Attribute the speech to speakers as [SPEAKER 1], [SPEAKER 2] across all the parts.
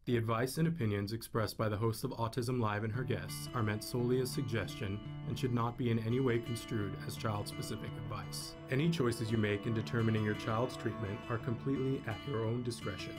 [SPEAKER 1] The advice and opinions expressed by the host of Autism Live and her guests are meant solely as suggestion and should not be in any way construed as child-specific advice. Any choices you make in determining your child's treatment are completely at your own discretion.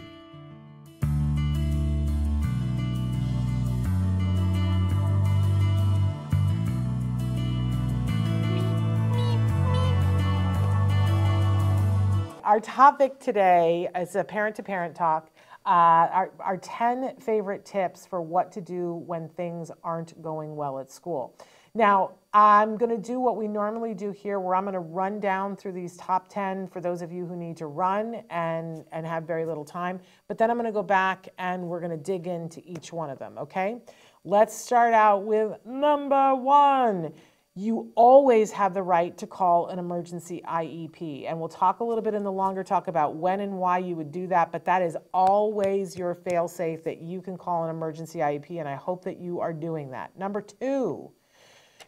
[SPEAKER 2] Our topic today is a parent-to-parent talk. Our 10 favorite tips for what to do when things aren't going well at school. Now, I'm going to do what we normally do here, where I'm going to run down through these top 10 for those of you who need to run and have very little time. But then I'm going to go back and we're going to dig into each one of them, okay? Let's start out with number 1. You always have the right to call an emergency IEP, and we'll talk a little bit in the longer talk about when and why you would do that, but that is always your fail-safe, that you can call an emergency IEP, and I hope that you are doing that. Number 2,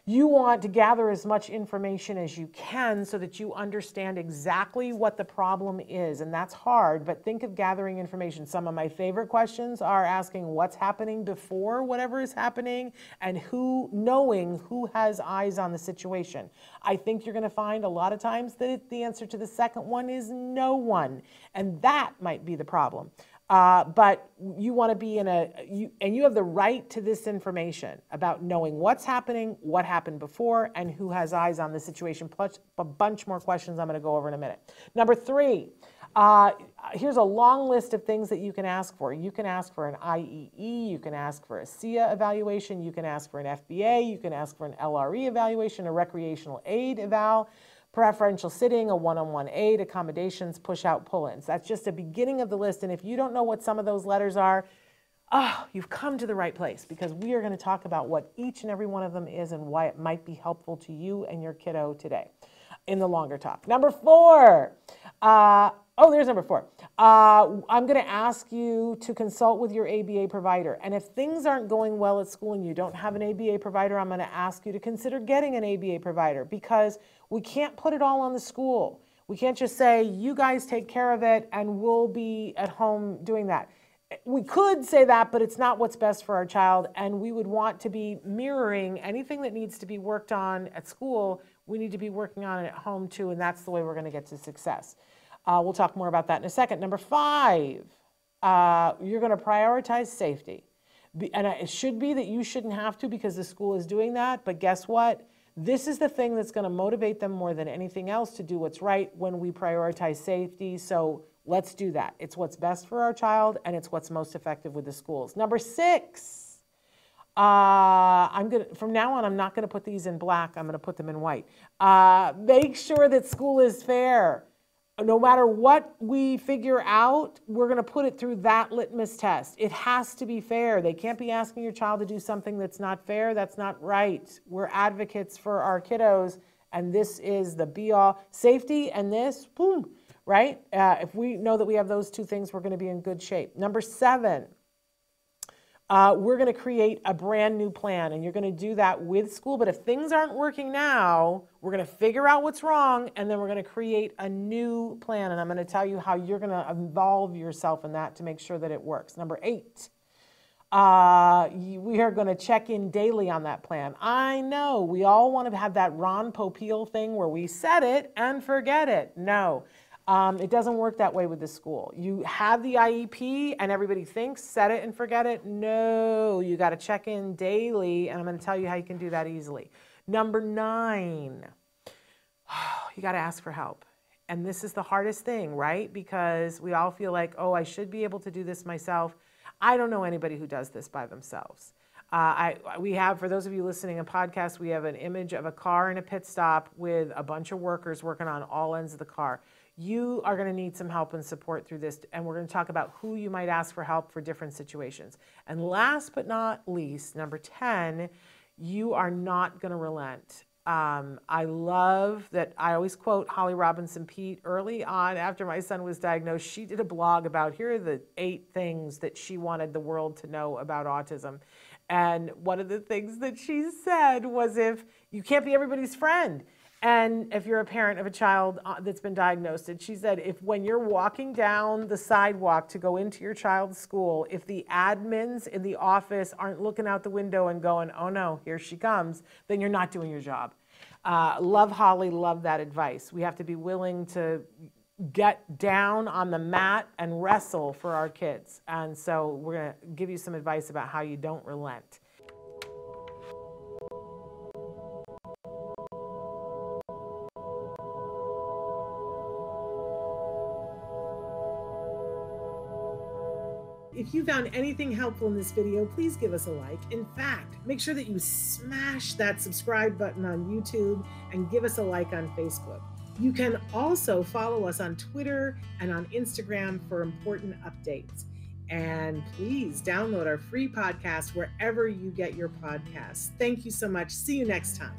[SPEAKER 2] you want to gather as much information as you can so that you understand exactly what the problem is, and that's hard, but think of gathering information. Some of my favorite questions are asking what's happening before whatever is happening and knowing who has eyes on the situation. I think you're going to find a lot of times that the answer to the second one is no one, and that might be the problem. But you want to be and you have the right to this information about knowing what's happening, what happened before, and who has eyes on the situation, plus a bunch more questions I'm going to go over in a minute. Number 3, here's a long list of things that you can ask for. You can ask for an IEE, you can ask for a SIA evaluation, you can ask for an FBA, you can ask for an LRE evaluation, a recreational aid eval, preferential sitting, a one-on-one aid, accommodations, push-out, pull-ins. That's just a beginning of the list. And if you don't know what some of those letters are, you've come to the right place, because we are going to talk about what each and every one of them is and why it might be helpful to you and your kiddo today in the longer talk. Number 4. There's number 4. I'm going to ask you to consult with your ABA provider. And if things aren't going well at school and you don't have an ABA provider, I'm going to ask you to consider getting an ABA provider, because we can't put it all on the school. We can't just say, you guys take care of it and we'll be at home doing that. We could say that, but it's not what's best for our child, and we would want to be mirroring anything that needs to be worked on at school. We need to be working on it at home too, and that's the way we're going to get to success. We'll talk more about that in a second. Number 5, you're going to prioritize safety. And it should be that you shouldn't have to, because the school is doing that, but guess what? This is the thing that's going to motivate them more than anything else to do what's right when we prioritize safety. So let's do that. It's what's best for our child, and it's what's most effective with the schools. Number 6, from now on, I'm not going to put these in black. I'm going to put them in white. Make sure that school is fair. No matter what we figure out, we're going to put it through that litmus test. It has to be fair. They can't be asking your child to do something that's not fair. That's not right. We're advocates for our kiddos, and this is the be-all. Safety and this, boom, right? If we know that we have those 2 things, we're going to be in good shape. Number 7, we're going to create a brand new plan, and you're going to do that with school. But if things aren't working now, we're going to figure out what's wrong, and then we're going to create a new plan. And I'm going to tell you how you're going to involve yourself in that to make sure that it works. Number 8, we are going to check in daily on that plan. I know we all want to have that Ron Popeil thing where we set it and forget it. No. It doesn't work that way with the school. You have the IEP and everybody thinks set it and forget it. No, you got to check in daily, and I'm going to tell you how you can do that easily. Number 9, you got to ask for help. And this is the hardest thing, right? Because we all feel like, I should be able to do this myself. I don't know anybody who does this by themselves. We have, for those of you listening to podcasts, we have an image of a car in a pit stop with a bunch of workers working on all ends of the car. You are going to need some help and support through this, and we're going to talk about who you might ask for help for different situations. And last but not least, number 10, you are not going to relent. I love that. I always quote Holly Robinson Peete early on after my son was diagnosed. She did a blog about, here are the 8 things that she wanted the world to know about autism. And one of the things that she said was, if you can't be everybody's friend, And if you're a parent of a child that's been diagnosed, she said, if when you're walking down the sidewalk to go into your child's school, if the admins in the office aren't looking out the window and going, oh no, here she comes, then you're not doing your job. Love Holly, love that advice. We have to be willing to get down on the mat and wrestle for our kids. And so we're going to give you some advice about how you don't relent. If you found anything helpful in this video, please give us a like. In fact, make sure that you smash that subscribe button on YouTube and give us a like on Facebook. You can also follow us on Twitter and on Instagram for important updates. And please download our free podcast wherever you get your podcasts. Thank you so much. See you next time.